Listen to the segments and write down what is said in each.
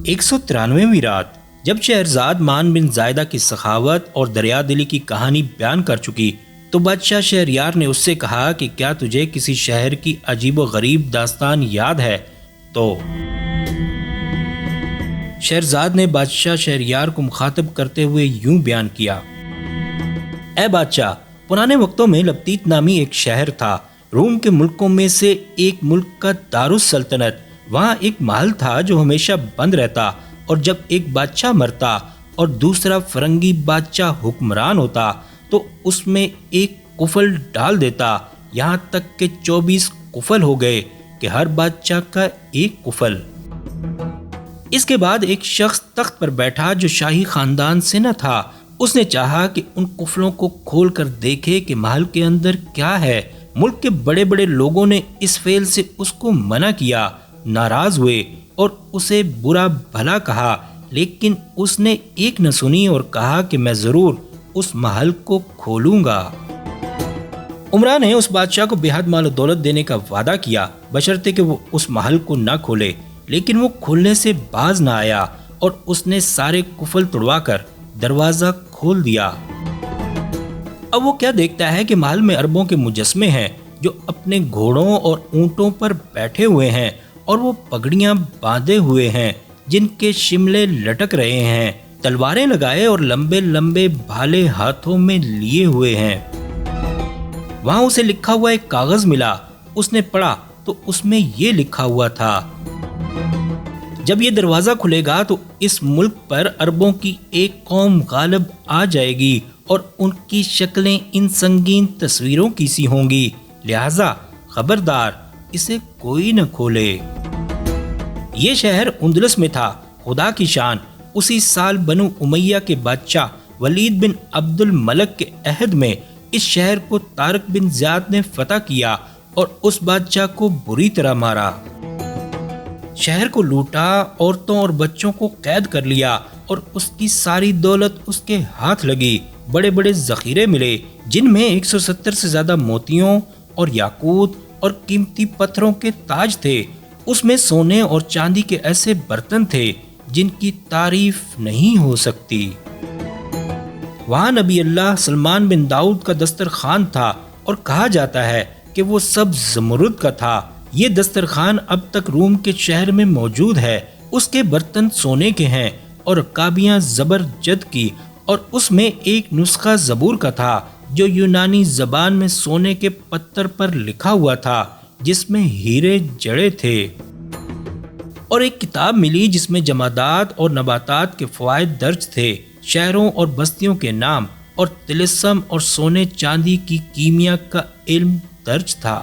193ویں رات جب شہرزاد مان بن زائدہ کی سخاوت اور دریا دلی کی کہانی بیان کر چکی تو بادشاہ شہریار نے اس سے کہا کہ کیا تجھے کسی شہر کی عجیب و غریب داستان یاد ہے؟ تو شہرزاد نے بادشاہ شہریار کو مخاطب کرتے ہوئے یوں بیان کیا: اے بادشاہ، پرانے وقتوں میں لبتیت نامی ایک شہر تھا، روم کے ملکوں میں سے ایک ملک کا دارالسلطنت۔ وہاں ایک محل تھا جو ہمیشہ بند رہتا، اور جب ایک بادشاہ مرتا اور دوسرا فرنگی بادشاہ حکمران ہوتا تو اس میں ایک قفل ڈال دیتا، یہاں تک کہ 24 قفل ہو گئے کہ ہر بادشاہ کا ایک قفل۔ اس کے بعد ایک شخص تخت پر بیٹھا جو شاہی خاندان سے نہ تھا۔ اس نے چاہا کہ ان قفلوں کو کھول کر دیکھے کہ محل کے اندر کیا ہے۔ ملک کے بڑے بڑے لوگوں نے اس فعل سے اس کو منع کیا، ناراض ہوئے اور اسے برا بھلا کہا، لیکن اس نے ایک نہ سنی اور کہا کہ میں ضرور اس محل کو کھولوں گا۔ عمرا نے اس بادشاہ کو بے حد مال و دولت دینے کا وعدہ کیا بشرطے کہ وہ اس محل کو نہ کھولے، لیکن وہ کھولنے سے باز نہ آیا اور اس نے سارے قفل توڑوا کر دروازہ کھول دیا۔ اب وہ کیا دیکھتا ہے کہ محل میں اربوں کے مجسمے ہیں جو اپنے گھوڑوں اور اونٹوں پر بیٹھے ہوئے ہیں، اور وہ پگڑیاں باندھے ہوئے ہیں جن کے شملے لٹک رہے ہیں، تلواریں لگائے اور لمبے لمبے بھالے ہاتھوں میں لیے ہوئے ہیں۔ وہاں اسے لکھا ہوا ایک کاغذ ملا۔ اس نے پڑھا تو اس میں یہ لکھا ہوا تھا: جب یہ دروازہ کھلے گا تو اس ملک پر عربوں کی ایک قوم غالب آ جائے گی اور ان کی شکلیں ان سنگین تصویروں کی سی ہوں گی، لہذا خبردار، اسے کوئی نہ کھولے۔ یہ شہر اندلس میں تھا۔ خدا کی شان، اسی سال بنو امیہ کے بادشاہ ولید بن عبد الملک کے عہد میں اس شہر کو طارق بن زیاد نے فتح کیا اور اس بادشاہ کو بری طرح مارا۔ شہر کو لوٹا، عورتوں اور بچوں کو قید کر لیا اور اس کی ساری دولت اس کے ہاتھ لگی۔ بڑے بڑے ذخیرے ملے جن میں 170 سے زیادہ موتیوں اور یاقوت اور قیمتی پتھروں کے تاج تھے۔ اس میں سونے اور چاندی کے ایسے برتن تھے جن کی تعریف نہیں ہو سکتی۔ وہاں نبی اللہ سلمان بن داؤد کا دسترخوان تھا اور کہا جاتا ہے کہ وہ سب زمرد کا تھا۔ یہ دسترخوان اب تک روم کے شہر میں موجود ہے۔ اس کے برتن سونے کے ہیں اور رکابیاں زبرجد کی، اور اس میں ایک نسخہ زبور کا تھا جو یونانی زبان میں سونے کے پتھر پر لکھا ہوا تھا جس میں ہیرے جڑے تھے، اور ایک کتاب ملی جس میں جمادات اور نباتات کے فوائد درج تھے، شہروں اور بستیوں کے نام، اور طلسم اور سونے چاندی کی کیمیا کا علم درج تھا۔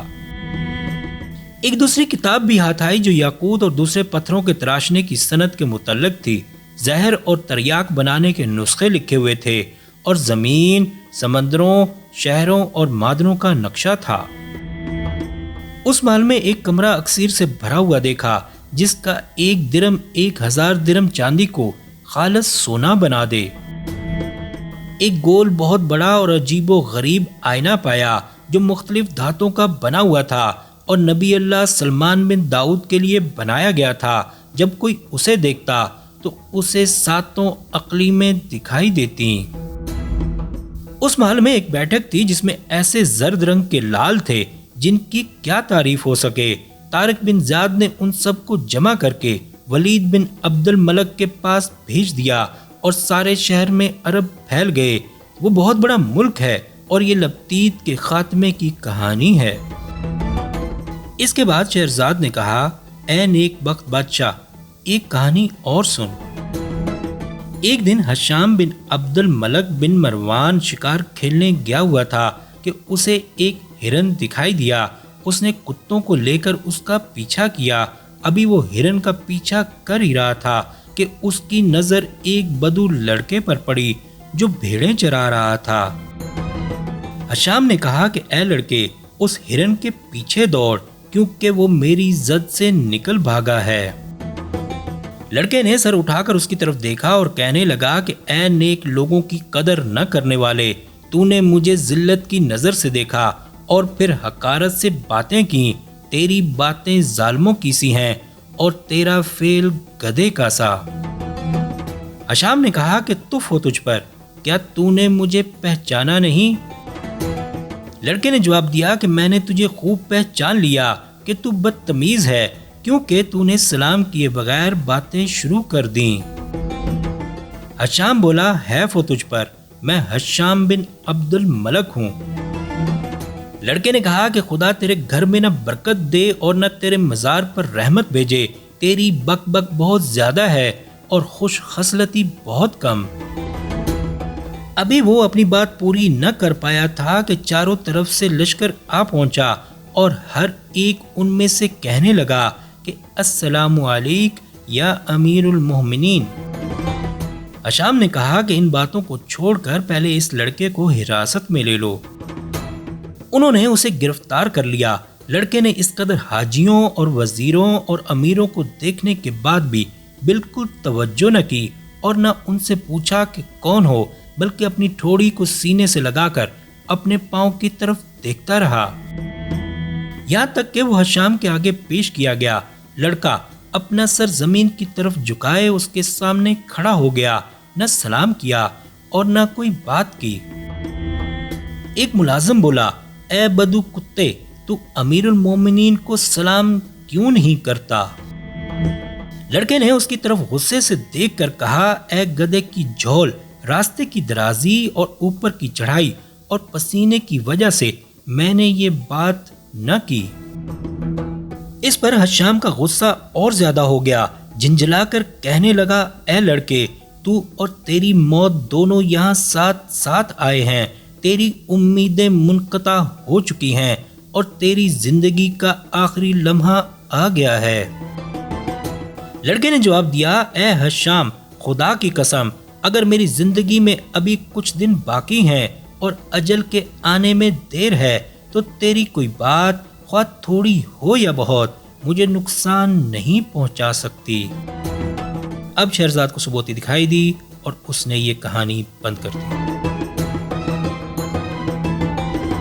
ایک دوسری کتاب بھی ہاتھ آئی جو یاقوت اور دوسرے پتھروں کے تراشنے کی صنعت کے متعلق تھی۔ زہر اور تریاک بنانے کے نسخے لکھے ہوئے تھے، اور زمین، سمندروں، شہروں اور معدنوں کا نقشہ تھا۔ اس محل میں ایک کمرہ اکسیر سے بھرا ہوا دیکھا جس کا 1 درم 1000 درم چاندی کو خالص سونا بنا دے۔ ایک گول بہت بڑا اور عجیب و غریب آئینہ پایا جو مختلف دھاتوں کا بنا ہوا تھا اور نبی اللہ سلمان بن داؤد کے لیے بنایا گیا تھا۔ جب کوئی اسے دیکھتا تو اسے 7 اقلیمیں دکھائی دیتی۔ اس محل میں ایک بیٹھک تھی جس میں ایسے زرد رنگ کے لال تھے جن کی کیا تعریف ہو سکے۔ طارق بن زیاد نے ان سب کو جمع کر کے ولید بن عبد الملک کے پاس بھیج دیا، اور سارے شہر میں عرب پھیل گئے۔ وہ بہت بڑا ملک ہے اور یہ لبتیت کے خاتمے کی کہانی ہے۔ اس کے بعد شہرزاد نے کہا: اے نیک بخت بادشاہ، ایک کہانی اور سن۔ ایک دن ہشام بن عبد الملک بن مروان شکار کھیلنے گیا ہوا تھا کہ اسے ایک ہرن دکھائی دیا۔ اس نے کتوں کو لے کر اس کا پیچھا کیا۔ ابھی وہ ہرن کا پیچھا کر ہی رہا تھا کہ اس کی نظر ایک بدو لڑکے پر پڑی جو بھیڑیں چرا رہا تھا۔ ہشام نے کہا کہ اے لڑکے، اس ہرن کے پیچھے دوڑ، کیونکہ وہ میری زد سے نکل بھاگا ہے۔ لڑکے نے سر اٹھا کر اس کی طرف دیکھا اور کہنے لگا کہ اے نیک لوگوں کی قدر نہ کرنے والے، تو نے مجھے ذلت کی نظر سے دیکھا اور پھر حقارت سے باتیں کی۔ تیری باتیں ظالموں کی سی ہیں اور تیرا فعل گدھے کا سا۔ ہشام نے کہا کہ تف ہو تجھ پر، کیا تو نے مجھے پہچانا نہیں؟ لڑکے نے جواب دیا کہ میں نے تجھے خوب پہچان لیا کہ تو بدتمیز ہے، کیونکہ تو نے سلام کیے بغیر باتیں شروع کر دیں۔ ہشام بولا حیف ہو تجھ پر، میں ہشام بن عبد الملک ہوں۔ لڑکے نے کہا کہ خدا تیرے گھر میں نہ برکت دے اور نہ تیرے مزار پر رحمت بھیجے، تیری بک بک بہت زیادہ ہے اور خوش خصلتی بہت کم۔ ابھی وہ اپنی بات پوری نہ کر پایا تھا کہ چاروں طرف سے لشکر آ پہنچا اور ہر ایک ان میں سے کہنے لگا کہ السلام علیک یا امیر المومنین۔ ہشام نے کہا کہ ان باتوں کو چھوڑ کر پہلے اس لڑکے کو حراست میں لے لو۔ انہوں نے اسے گرفتار کر لیا۔ لڑکے نے اس قدر حاجیوں اور وزیروں اور امیروں کو دیکھنے کے بعد بھی بالکل توجہ نہ کی اور نہ ان سے پوچھا کہ کون ہو، بلکہ اپنی ٹھوڑی کو سینے سے لگا کر اپنے پاؤں کی طرف دیکھتا رہا، یہاں تک کہ وہ ہشام کے آگے پیش کیا گیا۔ لڑکا اپنا سر زمین کی طرف جھکائے اس کے سامنے کھڑا ہو گیا، نہ سلام کیا اور نہ کوئی بات کی۔ ایک ملازم بولا، اے بدو کتے، تو امیر المومنین کو سلام کیوں نہیں کرتا؟ لڑکے نے اس کی طرف غصے سے دیکھ کر کہا، اے گدھے کی جھول، راستے کی درازی اور اوپر کی چڑھائی اور پسینے کی وجہ سے میں نے یہ بات نہ کی۔ اس پر ہشام کا غصہ اور زیادہ ہو گیا، جھنجھلا کر کہنے لگا، اے لڑکے، تو اور تیری موت دونوں یہاں ساتھ ساتھ آئے ہیں، تیری امیدیں منقطع ہو چکی ہیں اور تیری زندگی کا آخری لمحہ آ گیا ہے۔ لڑکے نے جواب دیا، اے ہشام، خدا کی قسم، اگر میری زندگی میں ابھی کچھ دن باقی ہیں اور اجل کے آنے میں دیر ہے تو تیری کوئی بات، خواہ تھوڑی ہو یا بہت، مجھے نقصان نہیں پہنچا سکتی۔ اب شہرزاد کو ثبوتی دکھائی دی اور اس نے یہ کہانی بند کر دی۔